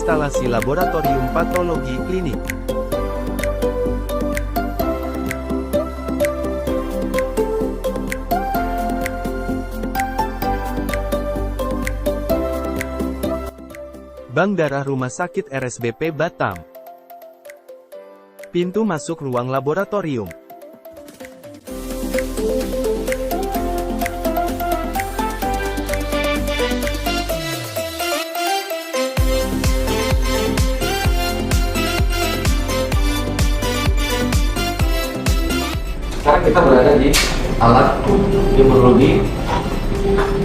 instalasi laboratorium patologi klinik. Bank Darah Rumah Sakit RSBP Batam. Pintu masuk ruang laboratorium. Sekarang kita berada di alat imunologi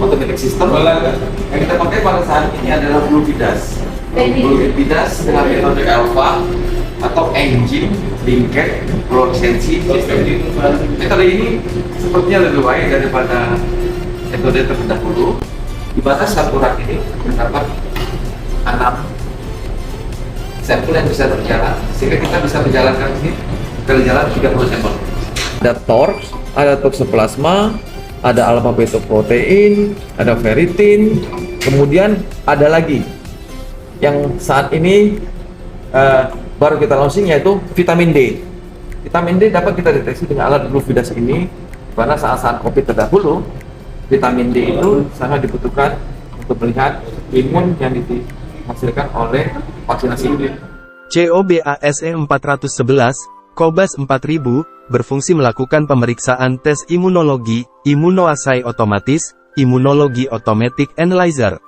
automatic system. Yang kita pakai pada saat ini adalah Fluvidas. Fluvidas dengan metode alpha atau engine linked fluorescensi system. Metode ini sepertinya lebih baik daripada metode terdahulu. Di batas satu rak ini terdapat 6 sampel yang bisa berjalan, sehingga kita bisa menjalankan ini berjalan 30 sampel. Ada torch, ada toxoplasma, ada alpha fetoprotein, ada ferritin, kemudian ada lagi yang saat ini baru kita launching, yaitu vitamin D. Vitamin D dapat kita deteksi dengan alat Fluvidas ini, karena saat-saat COVID terdahulu, vitamin D itu sangat dibutuhkan untuk melihat imun yang dihasilkan oleh vaksinasi ini. COBASE 411, Cobas 4000, berfungsi melakukan pemeriksaan tes imunologi, immunoassay otomatis, imunologi automatic analyzer.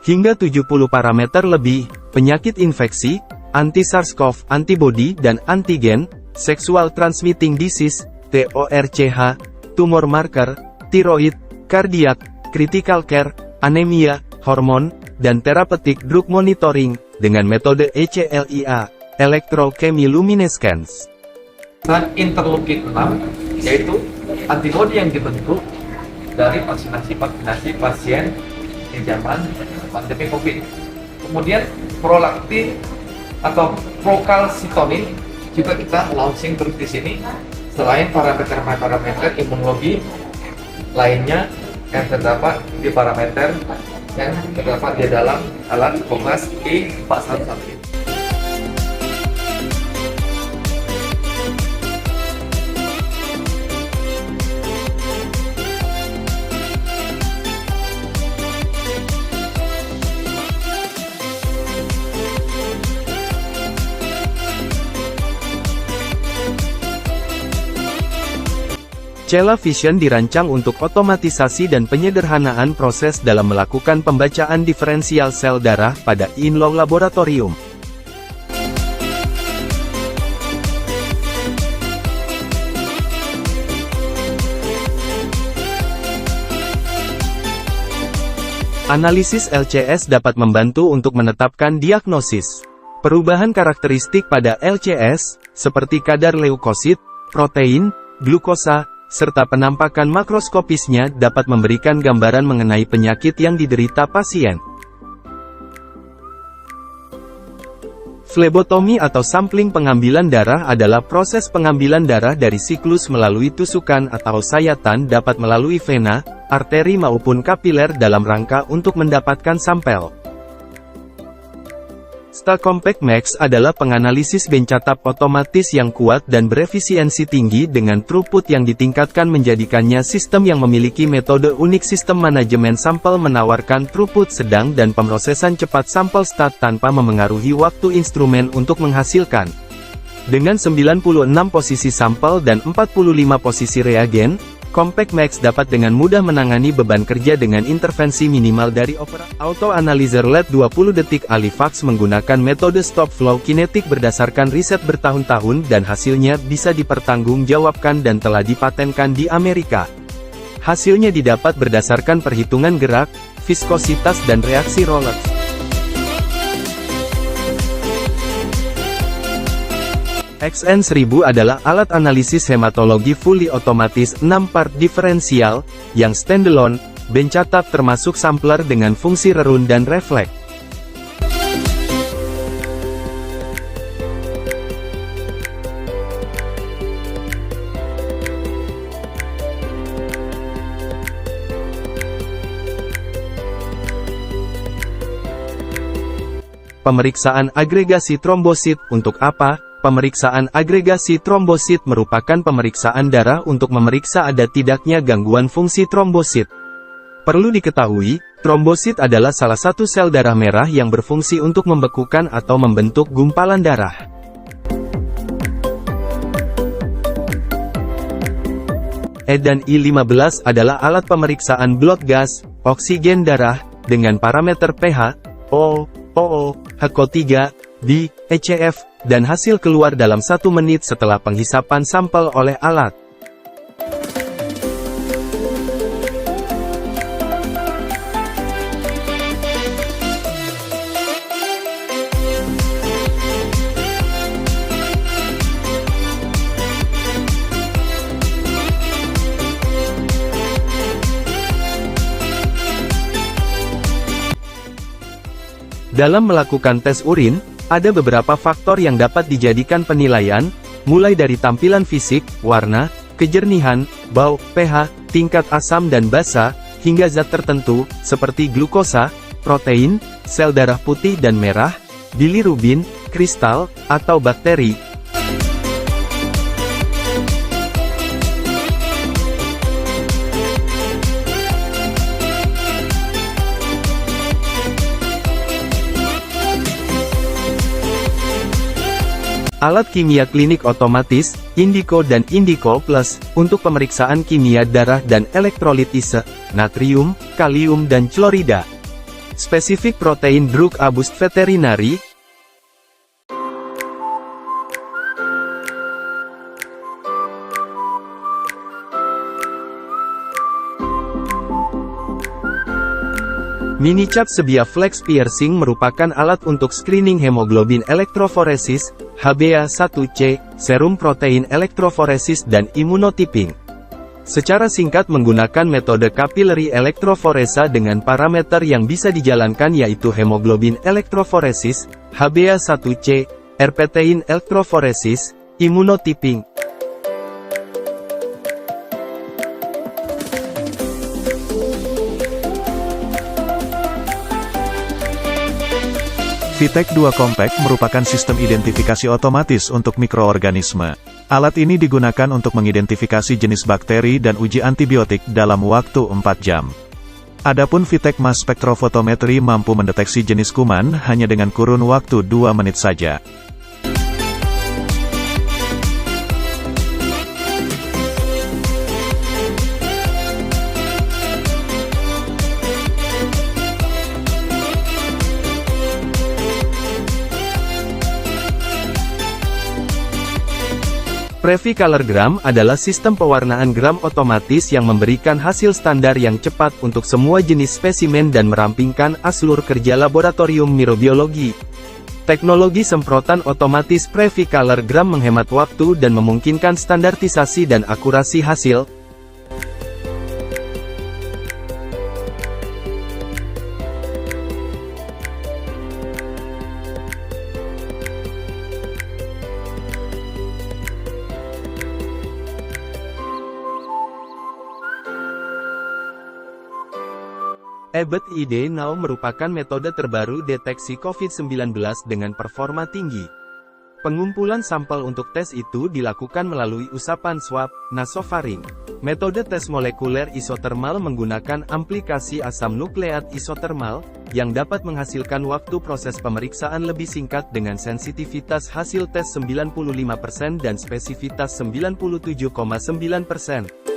Hingga 70 parameter lebih, penyakit infeksi, anti-SARS-CoV, antibody dan antigen, sexual transmitting disease, TORCH, tumor marker, tiroid, kardiak, critical care, anemia, hormon, dan therapeutic drug monitoring, dengan metode ECLIA, electrochemiluminescence. Interleukin 6, yaitu antibodi yang dibentuk dari vaksinasi pasien di zaman pandemi COVID. Kemudian prolaktin atau procalcitonin juga kita launching terus di sini, selain parameter imunologi lainnya yang terdapat di parameter yang terdapat di dalam alat Cobas E411 ini. Cella Vision dirancang untuk otomatisasi dan penyederhanaan proses dalam melakukan pembacaan diferensial sel darah pada in-lab laboratorium. Analisis LCS dapat membantu untuk menetapkan diagnosis. Perubahan karakteristik pada LCS, seperti kadar leukosit, protein, glukosa, serta penampakan makroskopisnya dapat memberikan gambaran mengenai penyakit yang diderita pasien. Flebotomi atau sampling pengambilan darah adalah proses pengambilan darah dari siklus melalui tusukan atau sayatan, dapat melalui vena, arteri maupun kapiler dalam rangka untuk mendapatkan sampel. Compact Max adalah penganalisis bencatab otomatis yang kuat dan berefisiensi tinggi dengan throughput yang ditingkatkan, menjadikannya sistem yang memiliki metode unik. Sistem manajemen sampel menawarkan throughput sedang dan pemrosesan cepat sampel stat tanpa memengaruhi waktu instrumen untuk menghasilkan. Dengan 96 posisi sampel dan 45 posisi reagen, Compact Max dapat dengan mudah menangani beban kerja dengan intervensi minimal dari operator. Auto Analyzer LED 20 detik Alifax menggunakan metode stop flow kinetik berdasarkan riset bertahun-tahun dan hasilnya bisa dipertanggungjawabkan dan telah dipatenkan di Amerika. Hasilnya didapat berdasarkan perhitungan gerak, viskositas dan reaksi roller. XN1000 adalah alat analisis hematologi fully otomatis 6-part diferensial, yang standalone, bencatab termasuk sampler dengan fungsi rerun dan refleks. Pemeriksaan agregasi trombosit untuk apa? Pemeriksaan agregasi trombosit merupakan pemeriksaan darah untuk memeriksa ada tidaknya gangguan fungsi trombosit. Perlu diketahui, trombosit adalah salah satu sel darah merah yang berfungsi untuk membekukan atau membentuk gumpalan darah. Dan I15 adalah alat pemeriksaan blood gas, oksigen darah, dengan parameter pH, O, HCO3, D, ECF, dan hasil keluar dalam 1 menit setelah penghisapan sampel oleh alat. Dalam melakukan tes urin, ada beberapa faktor yang dapat dijadikan penilaian, mulai dari tampilan fisik, warna, kejernihan, bau, pH, tingkat asam dan basa, hingga zat tertentu, seperti glukosa, protein, sel darah putih dan merah, bilirubin, kristal, atau bakteri. Alat kimia klinik otomatis, Indico dan Indico Plus, untuk pemeriksaan kimia darah dan elektrolitise, natrium, kalium dan klorida. Spesifik protein drug abuse veterinary. Minicap sebiah flex piercing merupakan alat untuk screening hemoglobin elektroforesis, HbA1c, serum protein elektroforesis dan immunotyping. Secara singkat menggunakan metode capillary elektroforesa dengan parameter yang bisa dijalankan yaitu hemoglobin elektroforesis, HbA1c, RPTin elektroforesis, immunotyping. VTEC 2 Compact merupakan sistem identifikasi otomatis untuk mikroorganisme. Alat ini digunakan untuk mengidentifikasi jenis bakteri dan uji antibiotik dalam waktu 4 jam. Adapun VTEC Mass Spectrophotometry mampu mendeteksi jenis kuman hanya dengan kurun waktu 2 menit saja. Previ Color Gram adalah sistem pewarnaan gram otomatis yang memberikan hasil standar yang cepat untuk semua jenis spesimen dan merampingkan alur kerja laboratorium mikrobiologi. Teknologi semprotan otomatis Previ Color Gram menghemat waktu dan memungkinkan standarisasi dan akurasi hasil. EBET-ID Now merupakan metode terbaru deteksi COVID-19 dengan performa tinggi. Pengumpulan sampel untuk tes itu dilakukan melalui usapan swab, nasofaring. Metode tes molekuler isotermal menggunakan aplikasi asam nukleat isotermal, yang dapat menghasilkan waktu proses pemeriksaan lebih singkat dengan sensitivitas hasil tes 95% dan spesifitas 97,9%.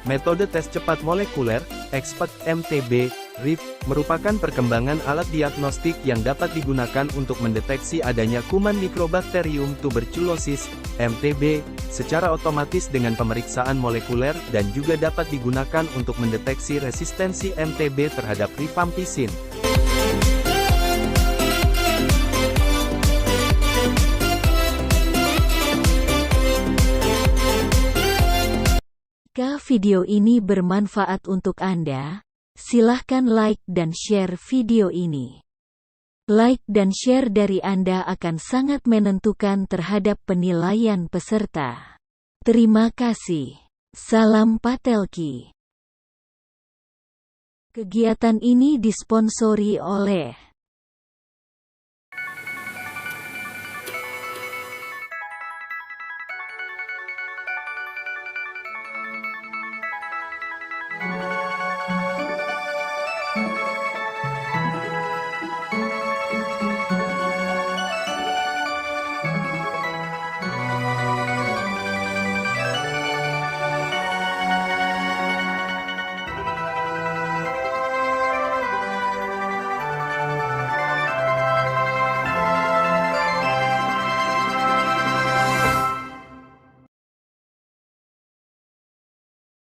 Metode tes cepat molekuler, EXPECT MTB, RIF, merupakan perkembangan alat diagnostik yang dapat digunakan untuk mendeteksi adanya kuman Mycobacterium tuberculosis, MTB, secara otomatis dengan pemeriksaan molekuler dan juga dapat digunakan untuk mendeteksi resistensi MTB terhadap rifampicin. Jika video ini bermanfaat untuk Anda, silahkan like dan share video ini. Like dan share dari Anda akan sangat menentukan terhadap penilaian peserta. Terima kasih. Salam Patelki. Kegiatan ini disponsori oleh